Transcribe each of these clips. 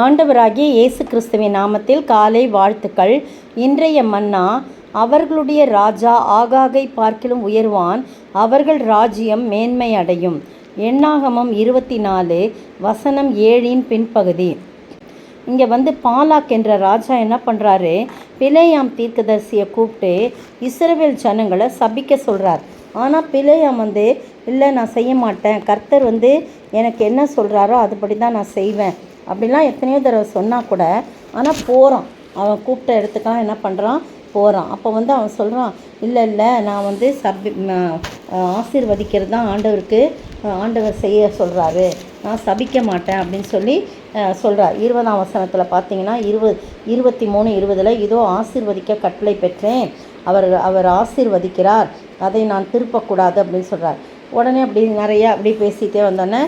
ஆண்டவராகிய இயேசு கிறிஸ்துவின் நாமத்தில் காலை வாழ்த்துக்கள். இன்றைய மன்னா, அவர்களுடைய ராஜா ஆகாகை பார்க்கிலும் உயர்வான், அவர்கள் ராஜ்யம் மேன்மை அடையும். எண்ணாகமம் 24 வசனம் 7 பின்பகுதி. இங்கே பாலாக் என்ற ராஜா என்ன பண்ணுறாரு, பிலேயாம் தீர்க்கதரிசியை கூப்பிட்டு இஸ்ரவேல் ஜனங்களை சபிக்க சொல்கிறார். ஆனால் பிலேயாம் இல்லை, நான் செய்ய மாட்டேன், கர்த்தர் எனக்கு என்ன சொல்கிறாரோ அதுபடி தான் நான் செய்வேன் அப்படிலாம் எத்தனையோ தடவை சொன்னால் கூட, ஆனால் போகிறான். அவன் கூப்பிட்ட இடத்துக்காக என்ன பண்ணுறான், போகிறான். அப்போ அவன் சொல்கிறான், இல்லை நான் ஆசீர்வதிக்கிறது தான் ஆண்டவர் செய்ய சொல்கிறாரு, நான் சபிக்க மாட்டேன் அப்படின்னு சொல்லி சொல்கிறார். 20ஆம் வசனத்தில் பார்த்தீங்கன்னா 23:20 இதோ ஆசீர்வதிக்க கட்டளை பெற்றேன், அவர் ஆசீர்வதிக்கிறார், அதை நான் திருப்பக்கூடாது அப்படின்னு சொல்கிறார். உடனே அப்படி பேசிகிட்டே வந்தோடனே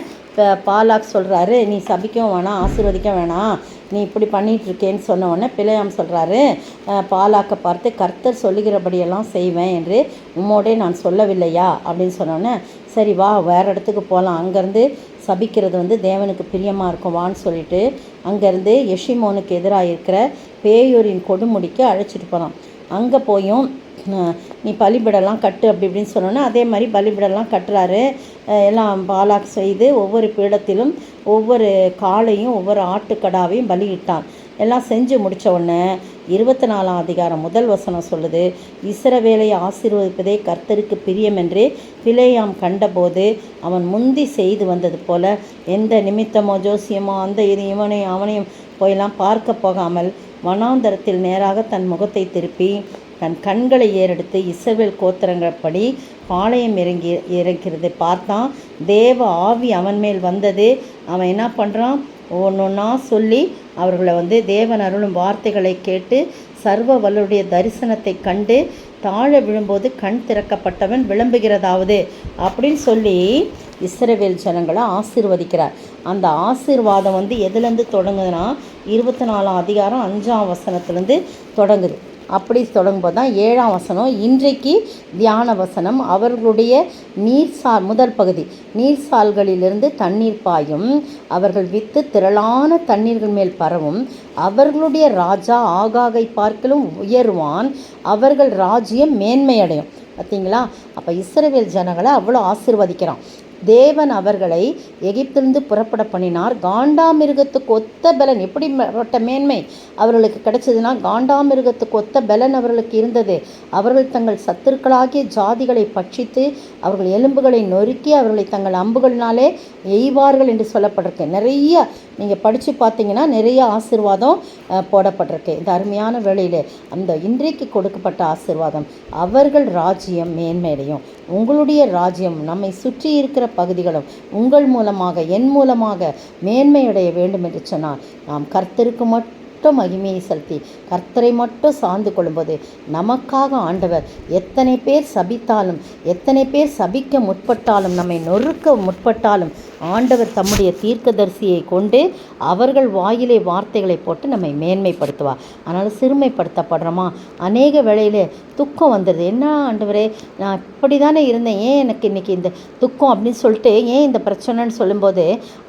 பாலாக் சொல்கிறாரு, நீ சபிக்கவும் வேணாம், ஆசீர்வதிக்க வேணாம், நீ இப்படி பண்ணிகிட்ருக்கேன்னு சொன்ன உடனே பிலேயாம் சொல்கிறாரு, பாலாக்கை பார்த்து, கர்த்தர் சொல்லுகிறபடியெல்லாம் செய்வேன் என்று உம்மோடே நான் சொல்லவில்லையா அப்படின்னு சொன்னோடனே, சரி வா, வேறு இடத்துக்கு போகலாம், அங்கேருந்து சபிக்கிறது தேவனுக்கு பிரியமாக இருக்கும் வான்னு சொல்லிட்டு அங்கேருந்து எஷிமோனுக்கு எதிராக இருக்கிற பேயூரின் கொடுமுடிக்கு அழைச்சிட்டு போகிறான். அங்கே போயும் நீ பலிபிடலாம் கட்டு அப்படி இப்படின்னு சொன்னோன்னே அதே மாதிரி பலிபிடலாம் கட்டுறாரு. எல்லாம் பாலாக் செய்து ஒவ்வொரு பீடத்திலும் ஒவ்வொரு காளையும் ஒவ்வொரு ஆட்டுக்கடாவையும் பலியிட்டான். எல்லாம் செஞ்சு முடித்த உடனே 24ஆம் அதிகாரம் 1 வசனம் சொல்லுது, இஸ்ரவேலை ஆசீர்வதிப்பதே கர்த்தருக்கு பிரியமென்றே பிலேயாம் கண்டபோது அவன் முந்தி செய்து வந்தது போல எந்த நிமித்தமோ ஜோசியமோ அந்த இவனையும் அவனையும் போயெல்லாம் பார்க்க போகாமல் வனாந்தரத்தில் நேராக தன் முகத்தை திருப்பி தன் கண்களை ஏறெடுத்து இஸ்ரவேல் கோத்திரங்கள்படி பாளையம் இறங்கிறது பார்த்தான். தேவ ஆவி அவன் மேல் வந்தது. அவன் என்ன பண்ணுறான், ஒன்றொன்னா சொல்லி அவர்களை தேவன் அருளும் வார்த்தைகளை கேட்டு சர்வ வல்லுடைய தரிசனத்தை கண்டு தாழ விழும்போது கண் திறக்கப்பட்டவன் விளம்புகிறதாவது அப்படின்னு சொல்லி இஸ்ரவேல் ஜனங்களை ஆசீர்வதிக்கிறார். அந்த ஆசீர்வாதம் எதுலேருந்து தொடங்குதுன்னா 24ஆம் அதிகாரம் 5ஆம் வசனத்துலேருந்து தொடங்குது. அப்படி தொடங்கும்போது தான் 7ஆம் வசனம் இன்றைக்கு தியான வசனம், அவர்களுடைய முதல் பகுதி, நீர்சால்களிலிருந்து தண்ணீர் பாயும், அவர்கள் வித்து திரளான தண்ணீர்கள் மேல் பரவும், அவர்களுடைய ராஜா ஆகாகை பார்க்கிலும் உயர்வான், அவர்கள் ராஜ்யம் மேன்மையடையும். பார்த்தீங்களா? அப்போ இஸ்ரவேல் ஜனங்களை அவ்வளோ ஆசீர்வதிக்கிறான். தேவன் அவர்களை எகிப்திலிருந்து புறப்பட பண்ணினார். காண்டாமிருகத்துக்கு ஒத்த பலன், எப்படிப்பட்ட மேன்மை அவர்களுக்கு கிடைச்சதுன்னா, காண்டாமிருகத்துக்கு ஒத்த பலன் அவர்களுக்கு இருந்தது. அவர்கள் தங்கள் சத்துருக்களாகிய ஜாதிகளை பட்சித்து அவர்கள் எலும்புகளை நொறுக்கி அவர்களை தங்கள் அம்புகளினாலே எய்வார்கள் என்று சொல்லப்பட்டிருக்கு. நிறைய நீங்கள் படித்து பார்த்தீங்கன்னா நிறைய ஆசீர்வாதம் போடப்பட்டிருக்கு. இந்த அருமையான வேளையில் அந்த இன்றைக்கு கொடுக்கப்பட்ட ஆசீர்வாதம், அவர்கள் ராஜ்யம் மேன்மையடையும். உங்களுடைய ராஜ்யம், நம்மை சுற்றி இருக்கிற பகுதிகளும் உங்கள் மூலமாக என் மூலமாக மேன்மையடைய வேண்டும் என்று சொன்னால், நாம் கர்த்தருக்கு மட்டும் மகிமையை செலுத்தி கர்த்தரை மட்டும் சார்ந்து கொள்ளும்போது நமக்காக ஆண்டவர் எத்தனை பேர் சபித்தாலும், எத்தனை பேர் சபிக்க முற்பட்டாலும், நம்மை நொறுக்க முற்பட்டாலும் ஆண்டவர் தம்முடைய தீர்க்கதரிசியை கொண்டு அவர்கள் வாயிலே வார்த்தைகளை போட்டு நம்மை மேன்மைப்படுத்துவார். அதனால் சிறுமைப்படுத்தப்படுறோமா? அநேக வேளையில் துக்கம் வந்துடுது. என்ன ஆண்டவரே, நான் இப்படி தானே இருந்தேன், ஏன் எனக்கு இன்றைக்கி இந்த துக்கம் அப்படின்னு சொல்லிட்டு, ஏன் இந்த பிரச்சனைன்னு சொல்லும்போது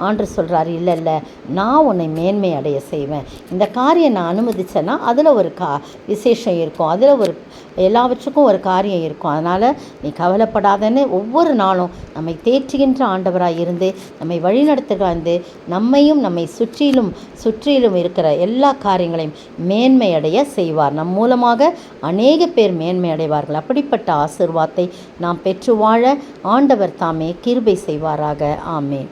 ஆண்டவர் சொல்கிறாரு, இல்லை நான் உன்னை மேன்மை அடைய செய்வேன். இந்த காரியம் நான் அனுமதிச்சேன்னா அதில் ஒரு விசேஷம் இருக்கும், அதில் எல்லாவற்றுக்கும் ஒரு காரியம் இருக்கும். அதனால் நீ கவலைப்படாதன்னு ஒவ்வொரு நாளும் நம்மை தேற்றுகின்ற ஆண்டவராக இருந்து நம்மை வழிநடத்துகிற நம்மையும் நம்மை சுற்றிலும் இருக்கிற எல்லா காரியங்களையும் மேன்மையடைய செய்வார். நம் மூலமாக அநேக பேர் மேன்மை அடைவார்கள். அப்படிப்பட்ட ஆசீர்வாதத்தை நாம் பெற்று வாழ ஆண்டவர் தாமே கிருபை செய்வாராக. ஆமென்.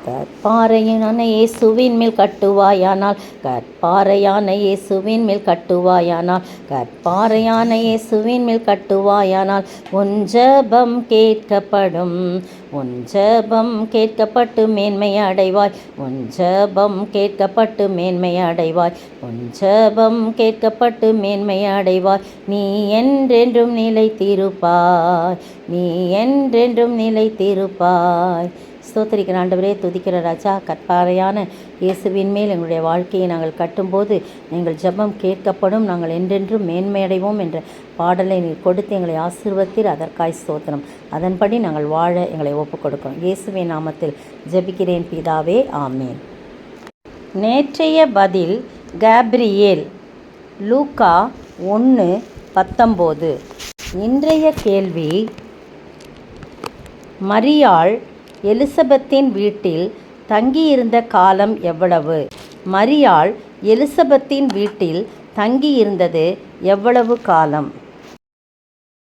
கற்பாறையான இயேசுவின் மேல் கட்டுவாயானால், கற்பாறையான இயேசுவின் மேல் கட்டுவாயானால், கற்பாறையான இயேசுவின் மேல் கட்டுவாயானால், உன் ஜெபம் கேட்கப்படும், உன் ஜெபம் கேட்கப்பட்டு மேன்மை அடைவாய், உன் ஜெபம் கேட்கப்பட்டு மேன்மை அடைவாய், உன் ஜெபம் கேட்கப்பட்டு மேன்மை அடைவாய், நீ என்றென்றும் நிலைத்திருப்பாய், நீ என்றென்றும் நிலைத்திருப்பாய். ஸ்தோத்திரிக்கிற ஆண்டவரே, துதிக்கிற ராஜா, கற்பாறையான இயேசுவின் மேல் எங்களுடைய வாழ்க்கையை நாங்கள் கட்டும்போது எங்கள் ஜெபம் கேட்கப்படும், நாங்கள் என்றென்றும் மேன்மையடைவோம் என்ற பாடலை நீர் கொடுத்து எங்களை ஆசீர்வதித்தீர். அதற்காய் ஸ்தோத்திரம். அதன்படி நாங்கள் வாழ எங்களை ஒப்புக் கொடுக்கிறோம். இயேசுவின் நாமத்தில் ஜெபிக்கிறேன் பிதாவே, ஆமேன். நேற்றைய பதில் கேப்ரியேல். லூக்கா 1:19. இன்றைய கேள்வி: மரியாள் எலிசபெத்தின் வீட்டில் தங்கியிருந்த காலம் எவ்வளவு? மரியாள் எலிசபெத்தின் வீட்டில் தங்கியிருந்தது எவ்வளவு காலம்?